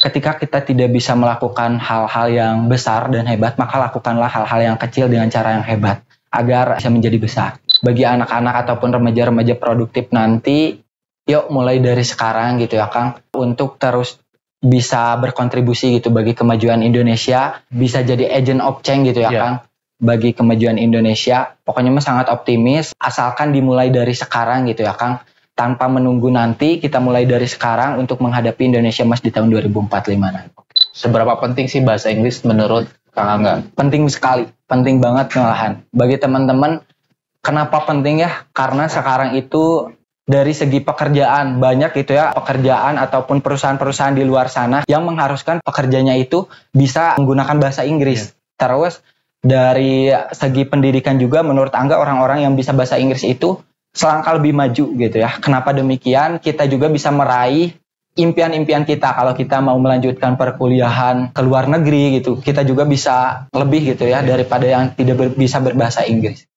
ketika kita tidak bisa melakukan hal-hal yang besar dan hebat, maka lakukanlah hal-hal yang kecil dengan cara yang hebat agar bisa menjadi besar. Bagi anak-anak ataupun remaja-remaja produktif nanti, yuk mulai dari sekarang gitu ya Kang, untuk terus bisa berkontribusi gitu bagi kemajuan Indonesia, bisa jadi agent of change gitu ya Kang, bagi kemajuan Indonesia. Pokoknya mah sangat optimis, asalkan dimulai dari sekarang gitu ya Kang, tanpa menunggu nanti, kita mulai dari sekarang untuk menghadapi Indonesia Emas di tahun 2045 nanti. Seberapa penting sih bahasa Inggris menurut Kang Angga? Penting sekali, penting banget malahan. Bagi teman-teman, kenapa penting ya? Karena sekarang itu dari segi pekerjaan, banyak gitu ya pekerjaan ataupun perusahaan-perusahaan di luar sana yang mengharuskan pekerjanya itu bisa menggunakan bahasa Inggris. Terus dari segi pendidikan juga menurut Angga orang-orang yang bisa bahasa Inggris itu selangkah lebih maju gitu ya. Kenapa demikian? Kita juga bisa meraih impian-impian kita kalau kita mau melanjutkan perkuliahan ke luar negeri gitu. Kita juga bisa lebih gitu ya daripada yang tidak bisa berbahasa Inggris.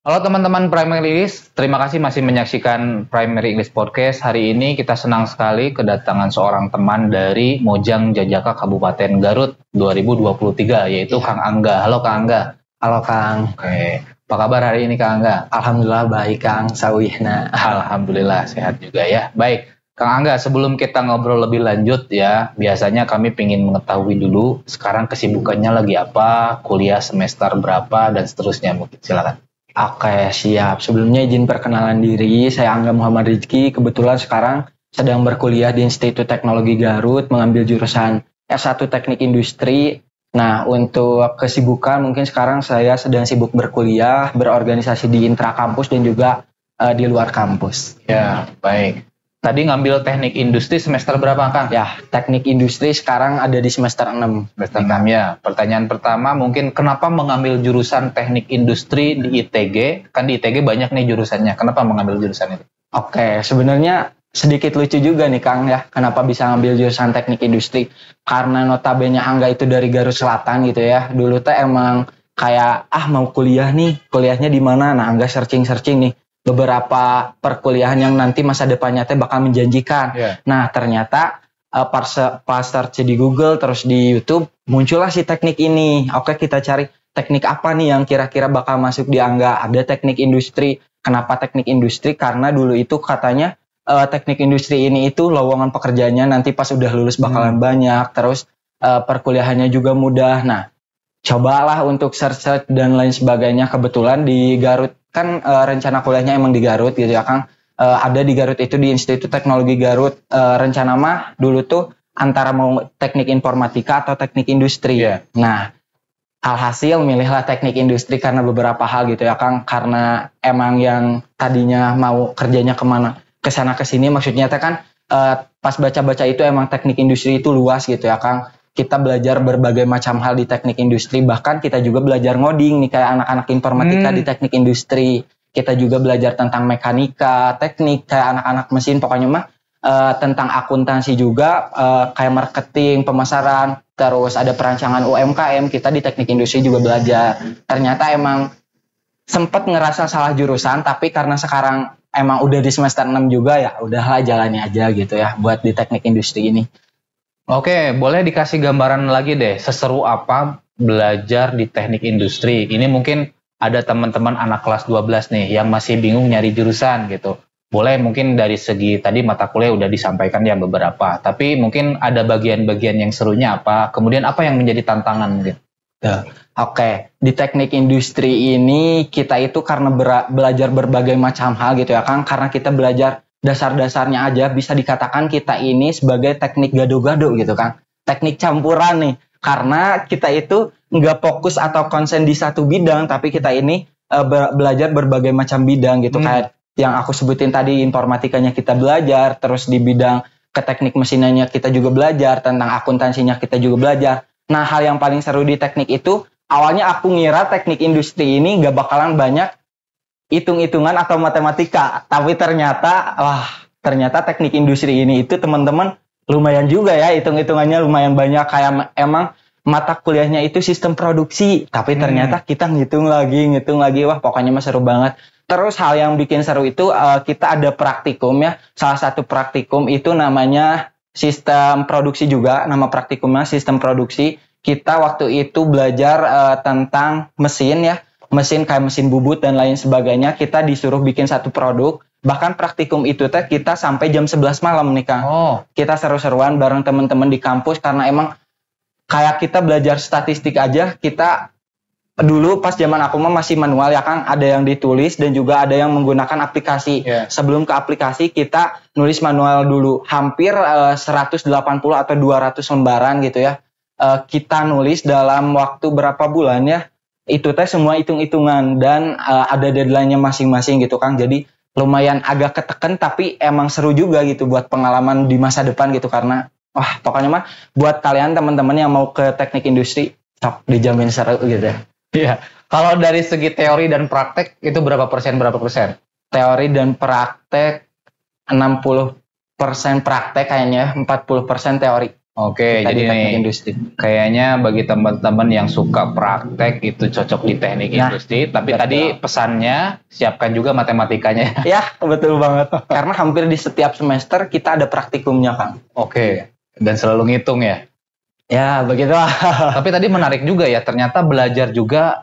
Halo teman-teman Primary English, terima kasih masih menyaksikan Primary English Podcast. Hari ini kita senang sekali kedatangan seorang teman dari Mojang Jajaka Kabupaten Garut 2023, yaitu Kang Angga. Halo Kang Angga. Halo Kang. Oke. Apa kabar hari ini Kang Angga? Alhamdulillah baik Kang, sawihna. Alhamdulillah sehat juga ya. Baik, Kang Angga, sebelum kita ngobrol lebih lanjut ya, biasanya kami ingin mengetahui dulu sekarang kesibukannya lagi apa, kuliah semester berapa, dan seterusnya. Mungkin silakan. Oke, siap. Sebelumnya izin perkenalan diri, saya Angga Muhammad Rizky. Kebetulan sekarang sedang berkuliah di Institut Teknologi Garut, mengambil jurusan S1 Teknik Industri. Nah, untuk kesibukan mungkin sekarang saya sedang sibuk berkuliah, berorganisasi di intrakampus dan juga di luar kampus. Ya, baik. Tadi ngambil teknik industri semester berapa, Kang? Ya, teknik industri sekarang ada di semester 6. Semester 6 ya. Pertanyaan pertama mungkin kenapa mengambil jurusan teknik industri di ITG? Kan di ITG banyak nih jurusannya. Kenapa mengambil jurusan itu? Oke, sebenarnya sedikit lucu juga nih Kang ya, kenapa bisa ngambil jurusan teknik industri. Karena notabene Angga itu dari Garut Selatan gitu ya. Dulu tuh emang kayak mau kuliah nih, kuliahnya di mana? Nah, Angga searching nih beberapa perkuliahan yang nanti masa depannya teh bakal menjanjikan. Nah, ternyata pas search di Google terus di YouTube muncullah si teknik ini. Oke, kita cari teknik apa nih yang kira-kira bakal masuk di Angga. Ada teknik industri. Kenapa teknik industri? Karena dulu itu katanya teknik industri ini itu lowongan pekerjaannya nanti pas udah lulus bakalan banyak. Terus perkuliahannya juga mudah. Nah, cobalah untuk search dan lain sebagainya. Kebetulan di Garut kan rencana kuliahnya emang di Garut gitu ya Kang. Ada di Garut itu di Institut Teknologi Garut. Rencana mah dulu tuh antara mau teknik informatika atau teknik industri. Nah, alhasil milihlah teknik industri karena beberapa hal gitu ya Kang. Karena emang yang tadinya mau kerjanya kemana, kesana kesini, maksudnya kan pas baca-baca itu emang teknik industri itu luas gitu ya Kang. Kita belajar berbagai macam hal di teknik industri, bahkan kita juga belajar ngoding nih kayak anak-anak informatika di teknik industri. Kita juga belajar tentang mekanika, teknik kayak anak-anak mesin, pokoknya mah tentang akuntansi juga, kayak marketing, pemasaran, terus ada perancangan UMKM, kita di teknik industri juga belajar. Ternyata emang sempat ngerasa salah jurusan, tapi karena sekarang emang udah di semester 6 juga ya, udahlah jalani aja gitu ya buat di teknik industri ini. Oke, boleh dikasih gambaran lagi deh, seseru apa belajar di teknik industri? Ini mungkin ada teman-teman anak kelas 12 nih yang masih bingung nyari jurusan gitu. Boleh mungkin dari segi tadi mata kuliah udah disampaikan ya beberapa, tapi mungkin ada bagian-bagian yang serunya apa? Kemudian apa yang menjadi tantangan mungkin? Oke, di teknik industri ini kita itu karena belajar berbagai macam hal gitu ya Kang, karena kita belajar dasar-dasarnya aja bisa dikatakan kita ini sebagai teknik gado-gado gitu kan. Teknik campuran nih. Karena kita itu nggak fokus atau konsen di satu bidang, tapi kita ini belajar berbagai macam bidang gitu. Kayak yang aku sebutin tadi, informatikanya kita belajar, terus di bidang ke teknik mesinannya kita juga belajar, tentang akuntansinya kita juga belajar. Nah, hal yang paling seru di teknik itu, awalnya aku ngira teknik industri ini nggak bakalan banyak hitung-hitungan atau matematika, tapi ternyata teknik industri ini itu teman-teman lumayan juga ya, hitung-hitungannya lumayan banyak. Kayak emang mata kuliahnya itu sistem produksi, tapi ternyata kita ngitung lagi, wah pokoknya mah seru banget. Terus hal yang bikin seru itu kita ada praktikum ya, salah satu praktikum itu namanya sistem produksi juga, nama praktikumnya sistem produksi. Kita waktu itu belajar tentang mesin ya, mesin kayak mesin bubut dan lain sebagainya. Kita disuruh bikin satu produk. Bahkan praktikum itu teh kita sampai jam 11 malam nih Kang. Kita seru-seruan bareng teman-teman di kampus karena emang kayak kita belajar statistik aja. Kita dulu pas zaman aku mah masih manual ya Kang, ada yang ditulis dan juga ada yang menggunakan aplikasi. Sebelum ke aplikasi kita nulis manual dulu, hampir 180 atau 200 lembaran gitu ya. Kita nulis dalam waktu berapa bulan ya, itu teh semua hitung-hitungan dan ada deadline-nya masing-masing gitu Kang. Jadi lumayan agak ketekan tapi emang seru juga gitu buat pengalaman di masa depan gitu, karena wah pokoknya mah buat kalian teman-teman yang mau ke teknik industri sok dijamin seru gitu ya. Iya. Kalau dari segi teori dan praktek itu berapa persen? Teori dan praktek 60% praktek kayaknya, 40% teori. Oke, kita jadi teknik nih industri. kayaknya bagi teman-teman yang suka praktek itu cocok di teknik industri. Tapi betul. tadi pesannya siapkan juga matematikanya. Ya, betul banget. Karena hampir di setiap semester kita ada praktikumnya Kang. Oke, dan selalu ngitung ya. Ya, begitulah. Tapi tadi menarik juga ya, ternyata belajar juga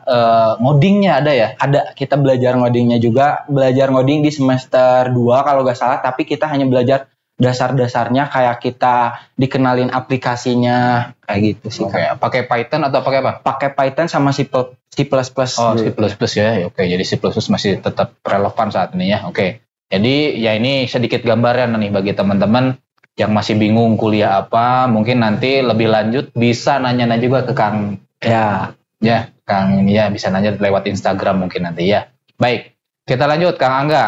ngodingnya ada ya? Ada, kita belajar ngodingnya juga. Belajar ngoding di semester 2 kalau nggak salah, tapi kita hanya belajar dasar-dasarnya, kayak kita dikenalin aplikasinya, kayak gitu sih. Oke, pakai Python atau pakai apa? Pakai Python sama C++. Oh, C++ ya. Oke, jadi C++ masih tetap relevan saat ini ya. Oke. Jadi ya ini sedikit gambaran nih bagi teman-teman yang masih bingung kuliah apa, mungkin nanti lebih lanjut bisa nanya-nanya juga ke Kang. Ya, Kang ini ya bisa nanya lewat Instagram mungkin nanti ya. Baik, kita lanjut Kang Angga.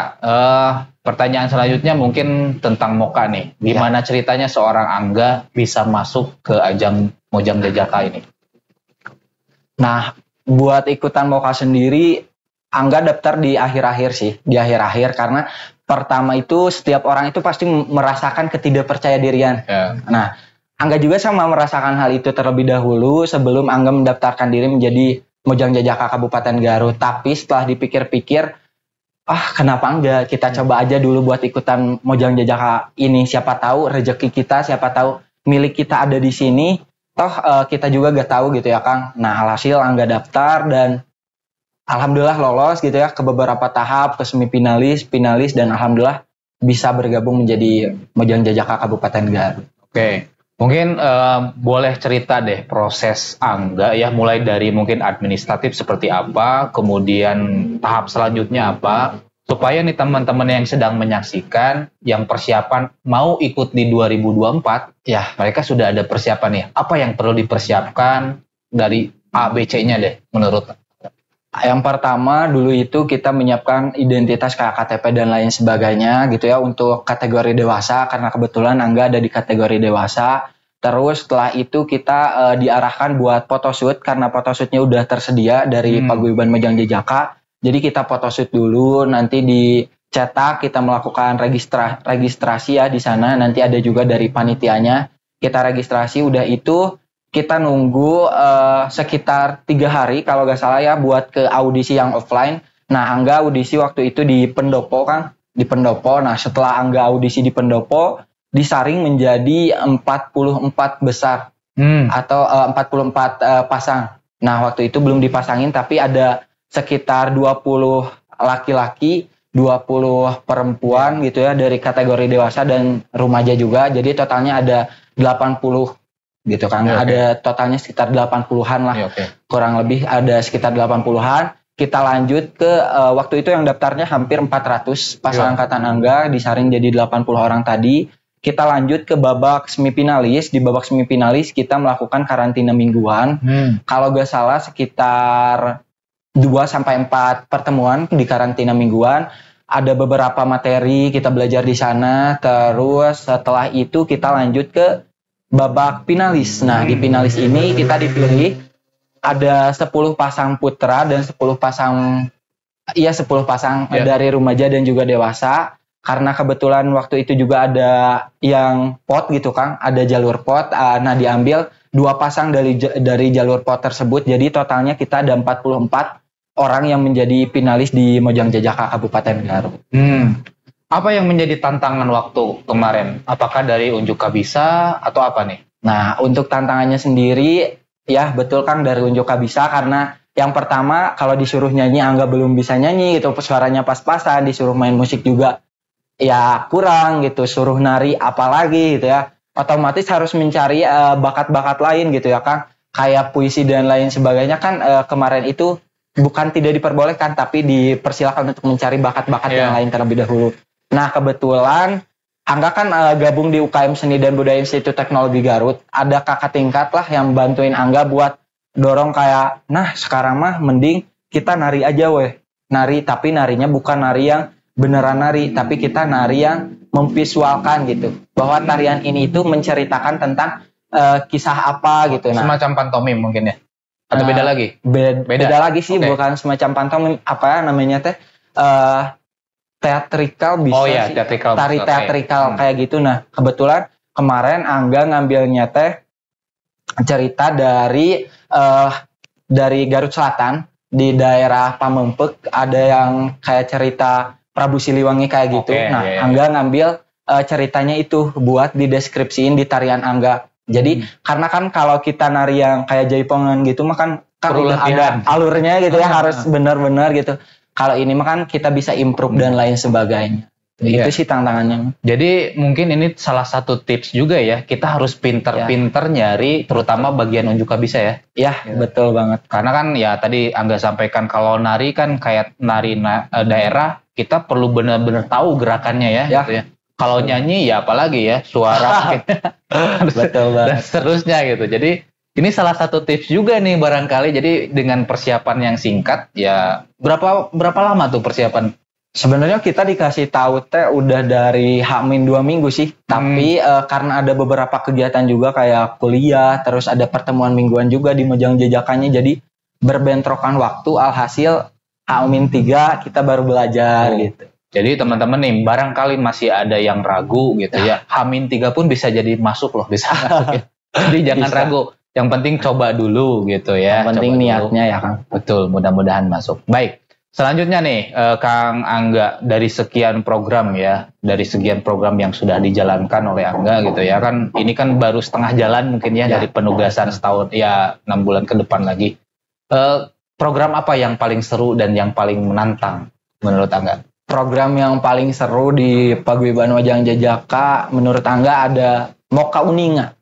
Pertanyaan selanjutnya mungkin tentang Moka nih. Gimana ceritanya seorang Angga bisa masuk ke ajang Mojang Jajaka ini? Nah, buat ikutan Moka sendiri, Angga daftar di akhir-akhir sih. Di akhir-akhir karena pertama itu setiap orang itu pasti merasakan ketidakpercayadirian. Nah, Angga juga sama merasakan hal itu terlebih dahulu sebelum Angga mendaftarkan diri menjadi Mojang Jajaka Kabupaten Garut. Tapi setelah dipikir-pikir, kenapa enggak kita coba aja dulu buat ikutan Mojang Jajaka ini. Siapa tahu rezeki kita, siapa tahu milik kita ada di sini. Toh kita juga gak tahu gitu ya Kang. Nah, alhasil Angga daftar dan alhamdulillah lolos gitu ya ke beberapa tahap, ke semifinalis, finalis, dan alhamdulillah bisa bergabung menjadi Mojang Jajaka Kabupaten Garut. Oke, mungkin boleh cerita deh proses Angga ya, mulai dari mungkin administratif seperti apa, kemudian tahap selanjutnya apa, supaya nih teman-teman yang sedang menyaksikan, yang persiapan mau ikut di 2024, ya mereka sudah ada persiapan ya. Apa yang perlu dipersiapkan dari A, B, C-nya deh menurut? Yang pertama dulu itu kita menyiapkan identitas kayak KTP dan lain sebagainya gitu ya untuk kategori dewasa, karena kebetulan Angga ada di kategori dewasa. Terus setelah itu kita diarahkan buat photoshoot karena photoshootnya udah tersedia dari Paguyuban Mojang Jajaka. Jadi kita photoshoot dulu, nanti dicetak, kita melakukan registrasi ya di sana. Nanti ada juga dari panitianya. Kita registrasi, udah itu kita nunggu sekitar 3 hari kalau nggak salah ya buat ke audisi yang offline. Nah, Angga audisi waktu itu di Pendopo Kang, di Pendopo. Nah, setelah Angga audisi di Pendopo, disaring menjadi 44 besar atau 44 pasang. Nah, waktu itu belum dipasangin tapi ada sekitar 20 laki-laki, 20 perempuan gitu ya dari kategori dewasa dan remaja juga. Jadi totalnya ada 80 gitu kan. Ada totalnya sekitar 80-an lah. Kurang lebih ada sekitar 80-an. Kita lanjut ke waktu itu yang daftarnya hampir 400 pasang angkatan Angga, disaring jadi 80 orang tadi. Kita lanjut ke babak semifinalis. Di babak semifinalis kita melakukan karantina mingguan. Kalau gak salah sekitar 2-4 pertemuan di karantina mingguan. Ada beberapa materi kita belajar di sana. Terus setelah itu kita lanjut ke babak finalis. Nah, di finalis ini kita dipilih ada 10 pasang putra dan 10 pasang dari remaja dan juga dewasa. Karena kebetulan waktu itu juga ada yang pot gitu Kang, ada jalur pot. Nah, diambil 2 pasang dari jalur pot tersebut. Jadi totalnya kita ada 44 orang yang menjadi finalis di Mojang Jajaka Kabupaten Garut. Apa yang menjadi tantangan waktu kemarin? Apakah dari Unjuk Kabisa atau apa nih? Nah, untuk tantangannya sendiri, ya betul Kang, dari Unjuk Kabisa, karena yang pertama kalau disuruh nyanyi Angga belum bisa nyanyi gitu, suaranya pas-pasan, disuruh main musik juga ya kurang gitu, suruh nari apalagi gitu ya. Otomatis harus mencari bakat-bakat lain gitu ya Kang. Kayak puisi dan lain sebagainya kan kemarin itu bukan tidak diperbolehkan, tapi dipersilakan untuk mencari bakat-bakat yang lain terlebih dahulu. Nah, kebetulan Angga kan gabung di UKM Seni dan Budaya Institut Teknologi Garut. Ada kakak tingkat lah yang bantuin Angga buat dorong kayak, nah sekarang mah mending kita nari aja weh. Nari, tapi narinya bukan nari yang beneran nari, tapi kita nari yang memvisualkan gitu. Bahwa tarian ini itu menceritakan tentang kisah apa gitu. Nah, semacam pantomim mungkin ya? Atau beda lagi? Beda lagi sih, bukan semacam pantomim, apa namanya teh? Teatrikal bisa sih. Teatrikal. Tari teatrikal kayak gitu. Nah, kebetulan kemarin Angga ngambilnya teh cerita dari Garut Selatan, di daerah Pamempek ada yang kayak cerita Prabu Siliwangi kayak gitu. Angga ngambil ceritanya itu buat dideskripsiin di tarian Angga. Jadi karena kan kalau kita nari yang kayak jaipongan gitu mah kan udah ada alurnya gitu ya, harus benar-benar gitu. Kalau ini mah kan kita bisa improve dan lain sebagainya. Itu sih tantangannya. Jadi mungkin ini salah satu tips juga ya, kita harus pinter-pinter nyari terutama bagian Unjuk Kabisa ya. Iya, betul banget. Karena kan ya tadi Angga sampaikan kalau nari kan kayak nari daerah, kita perlu benar-benar tahu gerakannya ya. Gitu ya. Kalau nyanyi ya apalagi ya, suara betul banget. Dan seterusnya gitu. Jadi ini salah satu tips juga nih barangkali. Jadi dengan persiapan yang singkat ya, berapa lama tuh persiapan? Sebenarnya kita dikasih tahu teh udah dari H-2 minggu sih. Tapi karena ada beberapa kegiatan juga kayak kuliah, terus ada pertemuan mingguan juga di Mojang Jajakannya, jadi berbentrokan waktu, alhasil H-3 kita baru belajar gitu. Jadi teman-teman nih, barangkali masih ada yang ragu gitu ya. H-3 pun bisa jadi masuk loh, bisa masuk ya. Jadi jangan ragu. Yang penting coba dulu gitu ya. Yang penting niatnya ya Kang. Betul, mudah-mudahan masuk. Baik, selanjutnya nih Kang Angga, dari sekian program ya, dari sekian program yang sudah dijalankan oleh Angga gitu ya, kan ini kan baru setengah jalan mungkin ya dari penugasan setahun, ya 6 bulan ke depan lagi. Program apa yang paling seru dan yang paling menantang menurut Angga? Program yang paling seru di Paguyuban Mojang Jajaka menurut Angga ada Moka Uninga.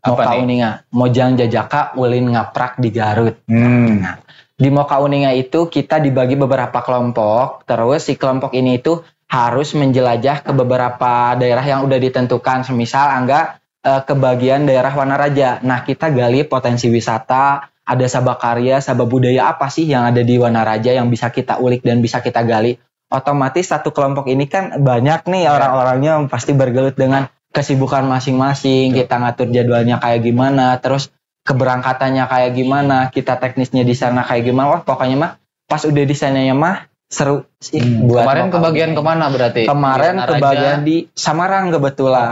Moka Uninga, Mojang Jajaka Ulin Ngaprak di Garut. Nah, di Moka Uninga itu kita dibagi beberapa kelompok, terus si kelompok ini itu harus menjelajah ke beberapa daerah yang udah ditentukan. Semisal Angga ke bagian daerah Wanaraja. Nah, kita gali potensi wisata, ada sabah karya, sabah budaya apa sih yang ada di Wanaraja yang bisa kita ulik dan bisa kita gali. Otomatis satu kelompok ini kan banyak nih orang-orangnya, pasti bergelut dengan kesibukan masing-masing. Kita ngatur jadwalnya kayak gimana, terus keberangkatannya kayak gimana, kita teknisnya di sana kayak gimana. Wah, pokoknya mah pas udah di sananya mah seru sih. Kemarin kebagian kemana berarti? Kemarin kebagian di Samarang kebetulan.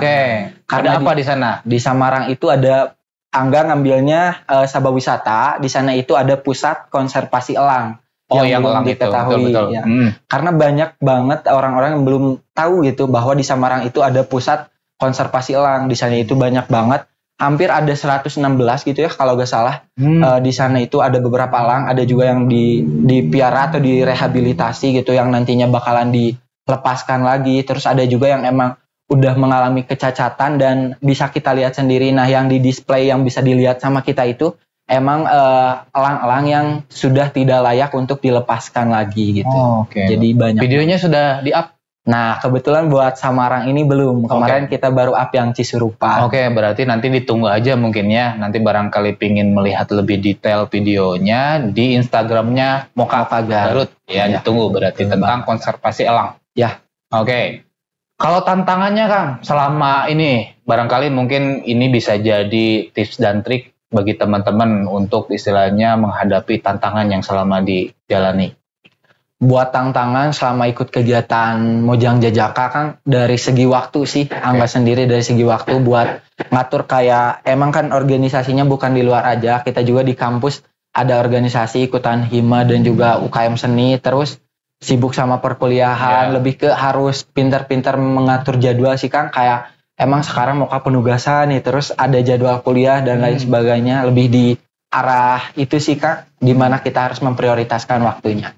Karena ada apa di sana? Di Samarang itu ada Angga ngambilnya sabah wisata. Di sana itu ada pusat konservasi elang. Yang belum diketahui betul. Ya. Karena banyak banget orang-orang yang belum tahu gitu bahwa di Samarang itu ada pusat konservasi elang. Di sana itu banyak banget, hampir ada 116 gitu ya kalau gak salah. Di sana itu ada beberapa elang, ada juga yang dipiara atau direhabilitasi gitu, yang nantinya bakalan dilepaskan lagi. Terus ada juga yang emang udah mengalami kecacatan dan bisa kita lihat sendiri. Nah, yang di display yang bisa dilihat sama kita itu emang elang-elang yang sudah tidak layak untuk dilepaskan lagi gitu. Jadi banyak. Videonya sudah di-up? Nah, kebetulan buat Samarang ini belum. Kemarin kita baru up yang Cisurupan. Berarti nanti ditunggu aja mungkin ya. Nanti barangkali pingin melihat lebih detail videonya di Instagramnya Moka Garut. Ya, ditunggu berarti tentang konservasi elang. Ya. Kalau tantangannya Kang, selama ini barangkali mungkin ini bisa jadi tips dan trik bagi teman-teman untuk istilahnya menghadapi tantangan yang selama dijalani. Buat tantangan selama ikut kegiatan Mojang Jajaka kan dari segi waktu sih, Angga sendiri dari segi waktu buat ngatur kayak, emang kan organisasinya bukan di luar aja, kita juga di kampus ada organisasi ikutan Hima dan juga UKM Seni, terus sibuk sama perkuliahan, lebih ke harus pintar-pintar mengatur jadwal sih Kang. Kayak emang sekarang mau ke penugasan nih, terus ada jadwal kuliah dan lain sebagainya, lebih di arah itu sih Kang, dimana kita harus memprioritaskan waktunya.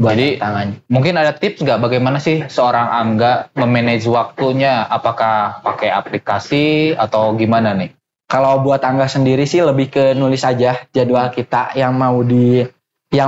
Jadi mungkin ada tips nggak bagaimana sih seorang Angga memanage waktunya? Apakah pakai aplikasi atau gimana nih? Kalau buat Angga sendiri sih lebih ke nulis aja jadwal kita yang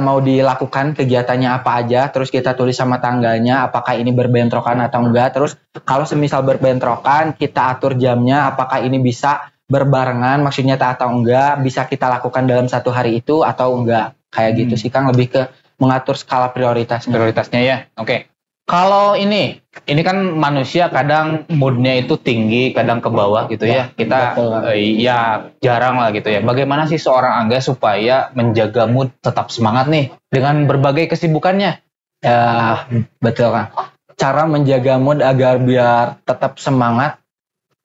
mau dilakukan kegiatannya apa aja, terus kita tulis sama tangganya apakah ini berbentrokan atau enggak. Terus kalau semisal berbentrokan, kita atur jamnya apakah ini bisa berbarengan, maksudnya atau enggak, bisa kita lakukan dalam satu hari itu atau enggak. Kayak gitu sih Kang, lebih ke mengatur skala prioritasnya ya. Oke. Kalau ini kan manusia kadang moodnya itu tinggi, kadang ke bawah gitu ya. Kita ya jarang lah gitu ya. Bagaimana sih seorang Angga supaya menjaga mood tetap semangat nih dengan berbagai kesibukannya? Ya betul Kang. Cara menjaga mood agar biar tetap semangat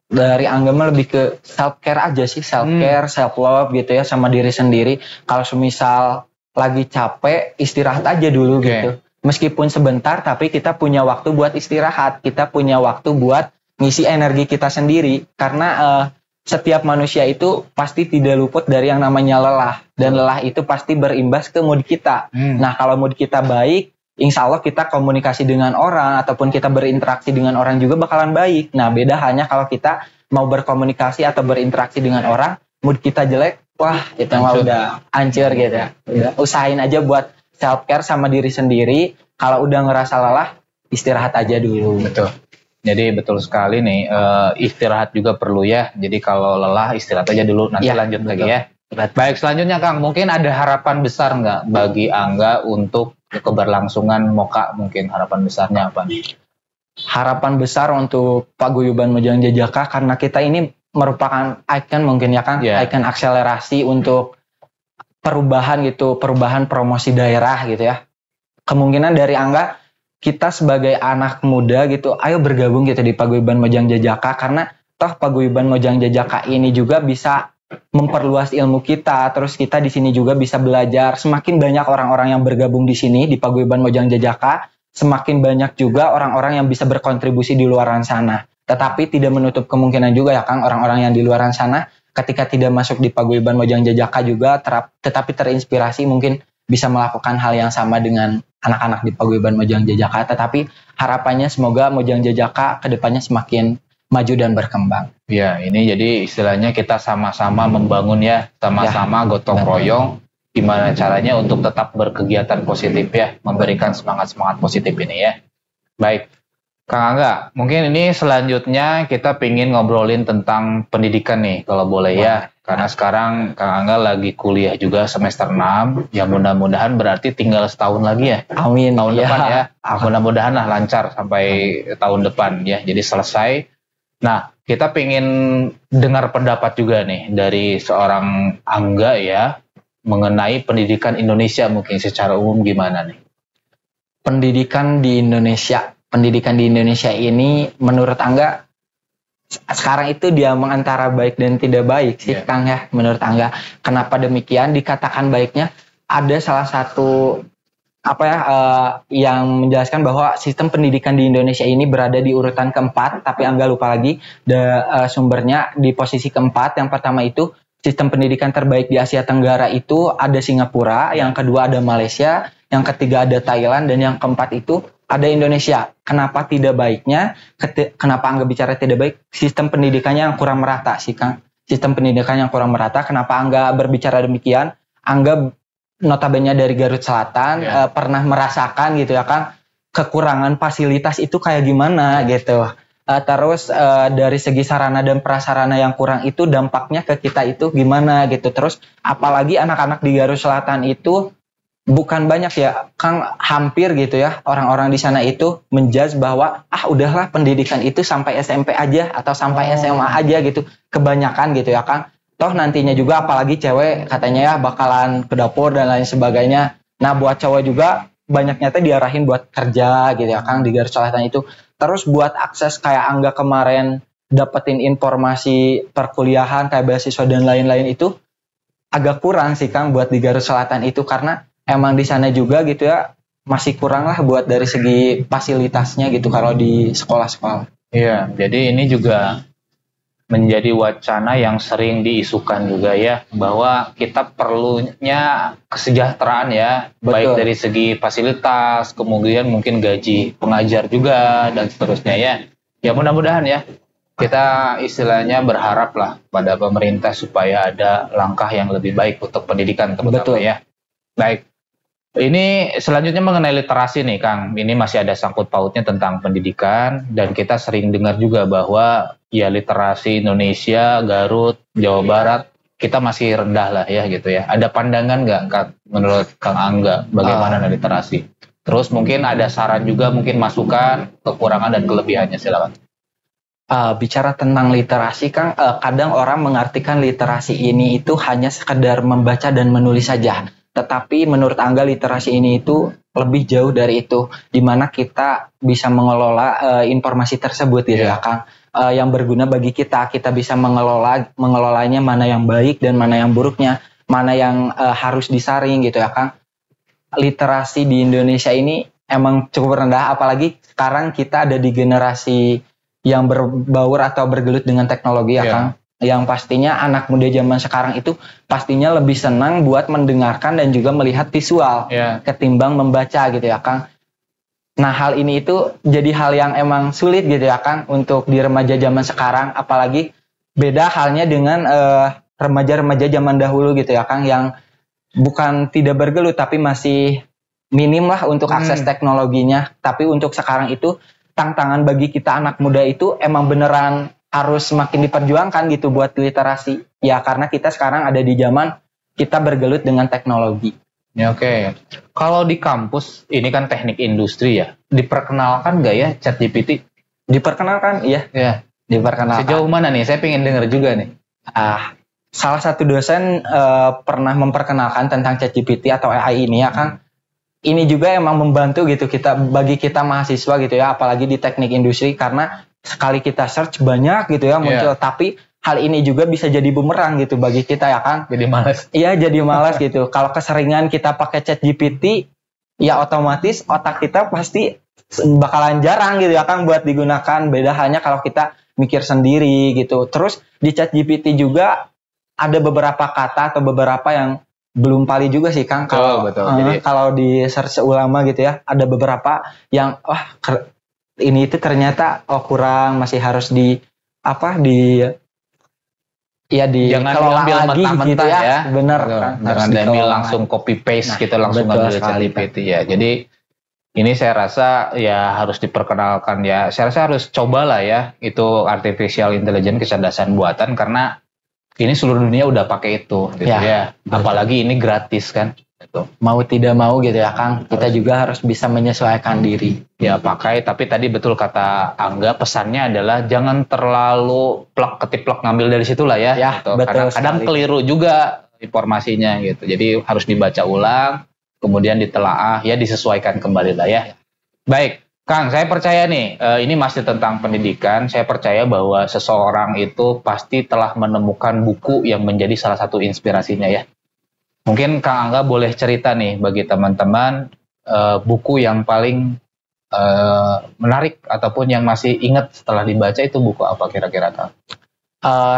dari Angga mah lebih ke self care aja sih, self care, self love gitu ya sama diri sendiri. Kalau semisal lagi capek, istirahat aja dulu gitu. Meskipun sebentar, tapi kita punya waktu buat istirahat. Kita punya waktu buat ngisi energi kita sendiri. Karena setiap manusia itu pasti tidak luput dari yang namanya lelah. Dan lelah itu pasti berimbas ke mood kita. Nah, kalau mood kita baik, insya Allah kita komunikasi dengan orang, ataupun kita berinteraksi dengan orang juga bakalan baik. Nah, beda hanya kalau kita mau berkomunikasi atau berinteraksi dengan orang, mood kita jelek, wah itu mah udah hancur gitu ya. Usahain aja buat self care sama diri sendiri. Kalau udah ngerasa lelah, istirahat aja dulu. Betul. Jadi betul sekali nih, istirahat juga perlu ya. Jadi kalau lelah istirahat aja dulu, nanti lanjut lagi ya. Baik, selanjutnya Kang, mungkin ada harapan besar nggak bagi Angga untuk keberlangsungan MOKA? Mungkin harapan besarnya apa nih? Harapan besar untuk Paguyuban Mojang Jajaka, karena kita ini merupakan ikon mungkin ya Kang, ikon akselerasi untuk perubahan gitu, perubahan promosi daerah gitu ya. Kemungkinan dari Angga, kita sebagai anak muda gitu, ayo bergabung gitu di Paguyuban Mojang Jajaka, karena toh Paguyuban Mojang Jajaka ini juga bisa memperluas ilmu kita, terus kita di sini juga bisa belajar. Semakin banyak orang-orang yang bergabung di sini di Paguyuban Mojang Jajaka, semakin banyak juga orang-orang yang bisa berkontribusi di luar sana. Tetapi tidak menutup kemungkinan juga ya Kang, orang-orang yang di luar sana ketika tidak masuk di Paguyuban Mojang Jajaka juga tetapi terinspirasi mungkin bisa melakukan hal yang sama dengan anak-anak di Paguyuban Mojang Jajaka. Tetapi harapannya semoga Mojang Jajaka kedepannya semakin maju dan berkembang. Ya, ini jadi istilahnya kita sama-sama membangun ya, sama-sama gotong royong. Gimana caranya untuk tetap berkegiatan positif ya, memberikan semangat-semangat positif ini ya. Baik, Kang Angga, mungkin ini selanjutnya kita pingin ngobrolin tentang pendidikan nih, kalau boleh ya. Karena sekarang Kang Angga lagi kuliah juga semester 6, ya mudah-mudahan berarti tinggal setahun lagi ya. Amin. Tahun depan ya, mudah-mudahan lah lancar sampai tahun depan ya, jadi selesai. Nah, kita pingin dengar pendapat juga nih dari seorang Angga ya, mengenai pendidikan Indonesia mungkin secara umum gimana nih? Pendidikan di Indonesia ini menurut Angga sekarang itu dia antara baik dan tidak baik sih Kang ya, menurut Angga. Kenapa demikian? Dikatakan baiknya ada salah satu yang menjelaskan bahwa sistem pendidikan di Indonesia ini berada di urutan keempat, tapi Angga lupa lagi sumbernya di posisi keempat. Yang pertama itu sistem pendidikan terbaik di Asia Tenggara itu ada Singapura, yang kedua ada Malaysia, yang ketiga ada Thailand, dan yang keempat itu ada Indonesia. Kenapa tidak baiknya? Kenapa Angga bicara tidak baik? Sistem pendidikannya yang kurang merata sih Kang. Sistem pendidikan yang kurang merata. Kenapa Angga berbicara demikian? Angga notabene dari Garut Selatan, pernah merasakan gitu ya Kang, kekurangan fasilitas itu kayak gimana gitu. Terus dari segi sarana dan prasarana yang kurang itu dampaknya ke kita itu gimana gitu. Terus apalagi anak-anak di Garut Selatan itu bukan banyak ya Kang, hampir gitu ya orang-orang di sana itu menjudge bahwa udahlah pendidikan itu sampai SMP aja atau sampai SMA aja gitu. Kebanyakan gitu ya Kang. Toh nantinya juga apalagi cewek katanya ya bakalan ke dapur dan lain sebagainya. Nah buat cowok juga banyaknya tuh diarahin buat kerja gitu ya Kang di Garut Selatan itu. Terus buat akses kayak Angga kemarin dapetin informasi perkuliahan kayak beasiswa dan lain-lain itu agak kurang sih Kang buat di Garut Selatan itu, karena emang di sana juga gitu ya masih kurang lah buat dari segi fasilitasnya gitu kalau di sekolah-sekolah. Iya, jadi ini juga menjadi wacana yang sering diisukan juga ya, bahwa kita perlunya kesejahteraan ya, Betul. baik dari segi fasilitas, kemudian mungkin gaji pengajar juga dan seterusnya ya. Ya mudah-mudahan ya kita istilahnya berharap lah pada pemerintah supaya ada langkah yang lebih baik untuk pendidikan terutama. Betul. Ya. Baik. Ini selanjutnya mengenai literasi nih Kang. Ini masih ada sangkut pautnya tentang pendidikan dan kita sering dengar juga bahwa ya literasi Indonesia, Garut, Jawa Barat kita masih rendah lah ya gitu ya. Ada pandangan nggak menurut Kang Angga bagaimana literasi? Terus mungkin ada saran juga, mungkin masukan, kekurangan dan kelebihannya, silakan. Bicara tentang literasi, Kang, kadang orang mengartikan literasi ini itu hanya sekedar membaca dan menulis saja. Tetapi menurut Angga literasi ini itu lebih jauh dari itu, di mana kita bisa mengelola informasi tersebut gitu ya Kang, yang berguna bagi kita. Kita bisa mengelolanya mana yang baik dan mana yang buruknya, mana yang harus disaring gitu ya Kang. Literasi di Indonesia ini emang cukup rendah, apalagi sekarang kita ada di generasi yang berbaur atau bergelut dengan teknologi ya Kang. Yang pastinya anak muda zaman sekarang itu pastinya lebih senang buat mendengarkan dan juga melihat visual ketimbang membaca gitu ya Kang. Nah hal ini itu jadi hal yang emang sulit gitu ya Kang untuk di remaja zaman sekarang, apalagi beda halnya dengan remaja-remaja zaman dahulu gitu ya Kang, yang bukan tidak bergelut tapi masih minim lah untuk akses teknologinya. Tapi untuk sekarang itu tantangan bagi kita anak muda itu emang beneran harus semakin diperjuangkan gitu buat literasi. Ya karena kita sekarang ada di zaman kita bergelut dengan teknologi. Ya oke. Kalau di kampus ini kan teknik industri ya, diperkenalkan nggak ya ChatGPT? Diperkenalkan, iya. Ya. Diperkenalkan. Sejauh mana nih? Saya pengen denger juga nih. Salah satu dosen pernah memperkenalkan tentang ChatGPT atau AI ini ya Kang. Ini juga emang membantu gitu bagi kita mahasiswa gitu ya, apalagi di teknik industri, karena sekali kita search banyak gitu ya muncul, tapi hal ini juga bisa jadi bumerang gitu bagi kita ya Kang. Jadi malas. Iya, jadi malas gitu. Kalau keseringan kita pakai ChatGPT, ya otomatis otak kita pasti bakalan jarang gitu ya Kang buat digunakan. Beda halnya kalau kita mikir sendiri gitu. Terus di ChatGPT juga ada beberapa kata atau beberapa yang belum pali juga sih Kang. Jadi kalau di search ulama gitu ya, ada beberapa yang ini itu ternyata kurang, masih harus jangan diambil mentah-mentah gitu ya. Bener. Jangan diambil langsung copy paste gitu langsung ambil ChatGPT ya. Jadi ini saya rasa ya harus diperkenalkan ya. Saya rasa harus cobalah ya itu artificial intelligence, kecerdasan buatan, karena ini seluruh dunia udah pakai itu gitu ya. Apalagi ini gratis kan. Gitu. Mau tidak mau gitu ya Kang, kita juga harus bisa menyesuaikan diri. Ya pakai, tapi tadi betul kata Angga, pesannya adalah jangan terlalu plek-ketiplek ngambil dari situ lah ya. Gitu. Betul. Kadang keliru juga informasinya gitu. Jadi harus dibaca ulang, kemudian ditelaah, ya disesuaikan kembali lah ya. Baik, Kang, saya percaya nih, ini masih tentang pendidikan. Saya percaya bahwa seseorang itu pasti telah menemukan buku yang menjadi salah satu inspirasinya ya. Mungkin Kang Angga boleh cerita nih bagi teman-teman buku yang paling menarik ataupun yang masih ingat setelah dibaca itu buku apa kira-kira Kang?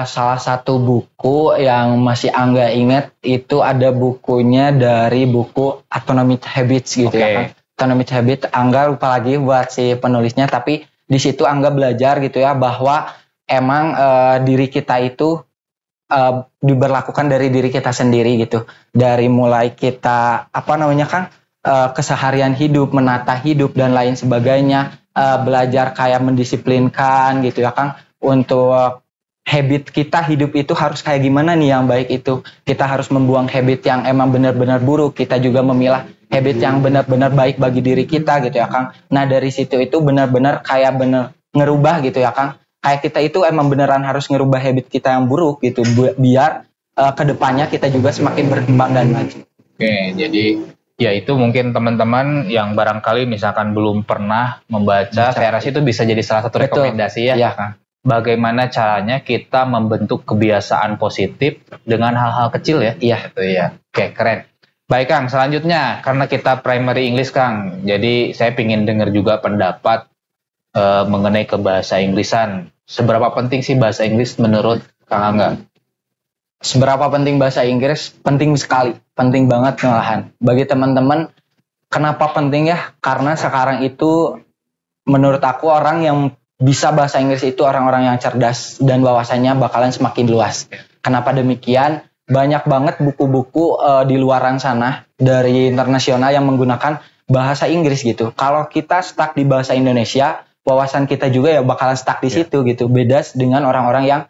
Salah satu buku yang masih Angga ingat itu ada bukunya dari buku Atomic Habits gitu ya Kang. Atomic Habits, Angga lupa lagi buat si penulisnya, tapi di situ Angga belajar gitu ya bahwa emang diri kita itu diberlakukan dari diri kita sendiri gitu. Dari mulai kita keseharian hidup, menata hidup dan lain sebagainya, belajar kayak mendisiplinkan gitu ya Kang, untuk habit kita hidup itu harus kayak gimana nih yang baik itu. Kita harus membuang habit yang emang benar-benar buruk, kita juga memilah habit yang benar-benar baik bagi diri kita gitu ya Kang. Nah dari situ itu benar-benar kayak ngerubah gitu ya Kang. Kayak kita itu emang beneran harus ngerubah habit kita yang buruk gitu, biar kedepannya kita juga semakin berkembang dan maju. Oke, jadi ya itu mungkin teman-teman yang barangkali misalkan belum pernah membaca, saya rasa itu bisa jadi salah satu rekomendasi ya. Kang. Bagaimana caranya kita membentuk kebiasaan positif dengan hal-hal kecil ya. Iya. Itu ya. Oke, keren. Baik Kang, selanjutnya karena kita primary English Kang, jadi saya ingin dengar juga pendapat mengenai ke bahasa Inggrisan. Seberapa penting sih bahasa Inggris menurut Kang Angga? Seberapa penting bahasa Inggris? Penting sekali, penting banget malahan. Bagi teman-teman, kenapa penting ya? Karena sekarang itu menurut aku orang yang bisa bahasa Inggris itu orang-orang yang cerdas dan wawasannya bakalan semakin luas. Kenapa demikian? Banyak banget buku-buku di luaran sana dari internasional yang menggunakan bahasa Inggris gitu. Kalau kita stuck di bahasa Indonesia, wawasan kita juga ya bakalan stuck di situ gitu. Beda dengan orang-orang yang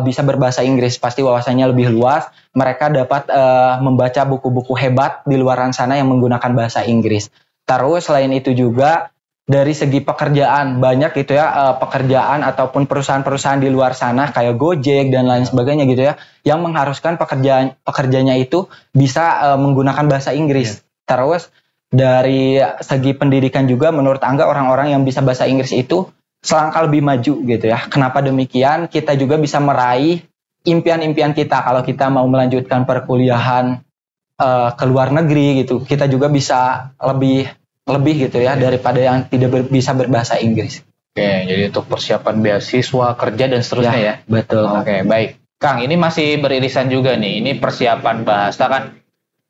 bisa berbahasa Inggris, pasti wawasannya lebih luas. Mereka dapat membaca buku-buku hebat di luaran sana yang menggunakan bahasa Inggris. Terus selain itu juga dari segi pekerjaan banyak gitu ya, pekerjaan ataupun perusahaan-perusahaan di luar sana kayak Gojek dan lain sebagainya gitu ya, yang mengharuskan pekerjanya itu bisa menggunakan bahasa Inggris. Terus dari segi pendidikan juga menurut Angga orang-orang yang bisa bahasa Inggris itu selangkah lebih maju gitu ya. Kenapa demikian? Kita juga bisa meraih impian-impian kita kalau kita mau melanjutkan perkuliahan ke luar negeri gitu. Kita juga bisa lebih gitu ya daripada yang tidak bisa berbahasa Inggris. Oke, jadi untuk persiapan beasiswa, kerja dan seterusnya ya. Betul. Oke, baik. Kang, ini masih beririsan juga nih. Ini persiapan bahasa kan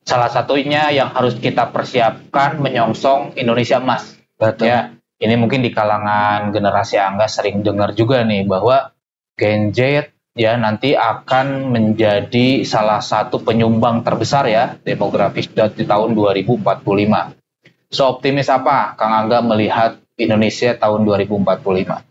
salah satunya yang harus kita persiapkan menyongsong Indonesia Emas. Betul. Ya, ini mungkin di kalangan generasi Angga sering dengar juga nih bahwa Gen Z ya nanti akan menjadi salah satu penyumbang terbesar ya demografis di tahun 2045. Seoptimis apa Kang Angga melihat Indonesia tahun 2045?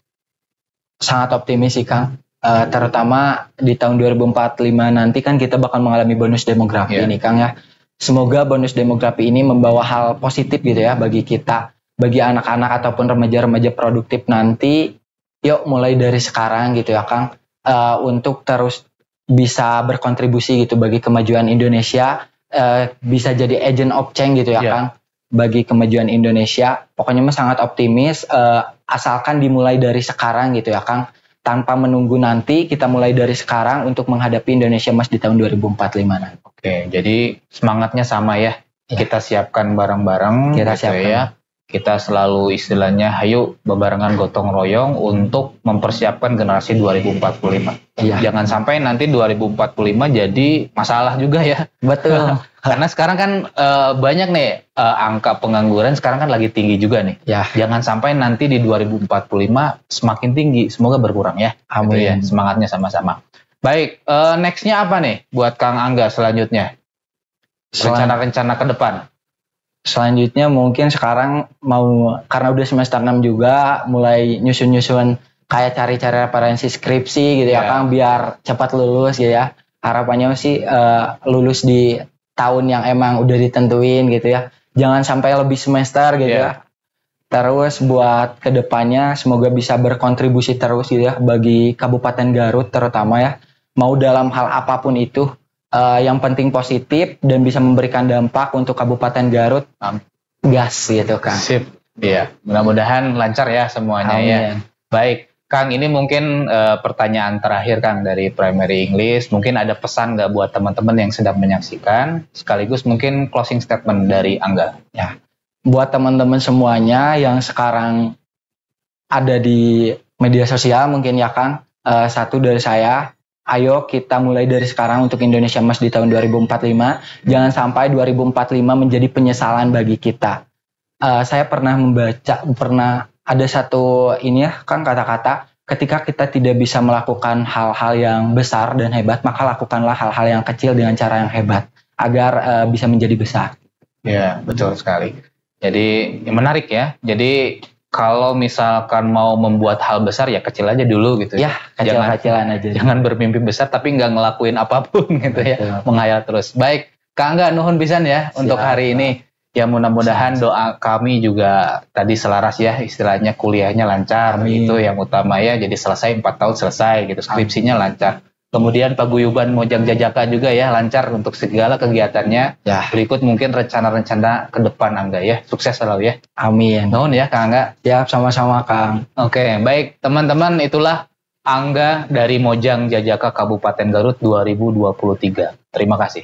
Sangat optimis sih Kang. Terutama di tahun 2045 nanti kan kita bakal mengalami bonus demografi nih Kang ya. Semoga bonus demografi ini membawa hal positif gitu ya bagi kita, bagi anak-anak ataupun remaja-remaja produktif nanti. Yuk mulai dari sekarang gitu ya Kang, untuk terus bisa berkontribusi gitu bagi kemajuan Indonesia, bisa jadi agent of change gitu ya Kang, bagi kemajuan Indonesia. Pokoknya mah sangat optimis, asalkan dimulai dari sekarang gitu ya Kang, tanpa menunggu nanti, kita mulai dari sekarang untuk menghadapi Indonesia Emas di tahun 2045 nanti. Oke, jadi semangatnya sama ya. Kita siapkan bareng-bareng gitu ya. Kita selalu istilahnya hayu bebarengan gotong royong untuk mempersiapkan generasi 2045. Jangan sampai nanti 2045 jadi masalah juga ya. Betul. Karena sekarang kan banyak nih angka pengangguran sekarang kan lagi tinggi juga nih. Jangan sampai nanti di 2045 semakin tinggi. Semoga berkurang ya. Amin. Gitu ya. Semangatnya sama-sama. Baik, nextnya apa nih buat Kang Angga selanjutnya? Rencana-rencana ke depan. Selanjutnya mungkin sekarang mau, karena udah semester 6 juga, mulai nyusun-nyusun kayak cari-cari referensi skripsi gitu ya Kang, biar cepat lulus gitu ya. Harapannya sih lulus di tahun yang emang udah ditentuin gitu ya. Jangan sampai lebih semester gitu ya. Terus buat kedepannya semoga bisa berkontribusi terus gitu ya bagi Kabupaten Garut terutama ya. Mau dalam hal apapun itu, yang penting positif dan bisa memberikan dampak untuk Kabupaten Garut. Gas gitu Kang. Sip. Iya, mudah-mudahan lancar ya semuanya. Amin. Ya. Baik, Kang, ini mungkin pertanyaan terakhir Kang dari Primary English. Mungkin ada pesan nggak buat teman-teman yang sedang menyaksikan? Sekaligus mungkin closing statement dari Angga. Ya, buat teman-teman semuanya yang sekarang ada di media sosial mungkin ya Kang, satu dari saya, ayo kita mulai dari sekarang untuk Indonesia Emas di tahun 2045. Jangan sampai 2045 menjadi penyesalan bagi kita. Saya pernah ada satu ini ya Kang kata-kata, ketika kita tidak bisa melakukan hal-hal yang besar dan hebat, maka lakukanlah hal-hal yang kecil dengan cara yang hebat agar bisa menjadi besar. Ya, betul sekali. Jadi menarik ya. Jadi kalau misalkan mau membuat hal besar ya kecil aja dulu gitu ya. Kecil-kecilan aja. Jangan bermimpi besar tapi nggak ngelakuin apapun gitu ya. Menghayal terus. Baik, Kang Angga nuhun pisan ya untuk hari ini. Ya mudah-mudahan doa kami juga tadi selaras ya, istilahnya kuliahnya lancar. Amin. Itu yang utama ya. Jadi selesai 4 tahun selesai gitu. Skripsinya lancar. Kemudian paguyuban Mojang Jajaka juga ya lancar untuk segala kegiatannya. Ya. Berikut mungkin rencana-rencana ke depan Angga ya. Sukses selalu ya. Amin. Nuhun ya Kang Angga. Siap, sama-sama Kang. Oke, baik teman-teman, itulah Angga dari Mojang Jajaka Kabupaten Garut 2023. Terima kasih.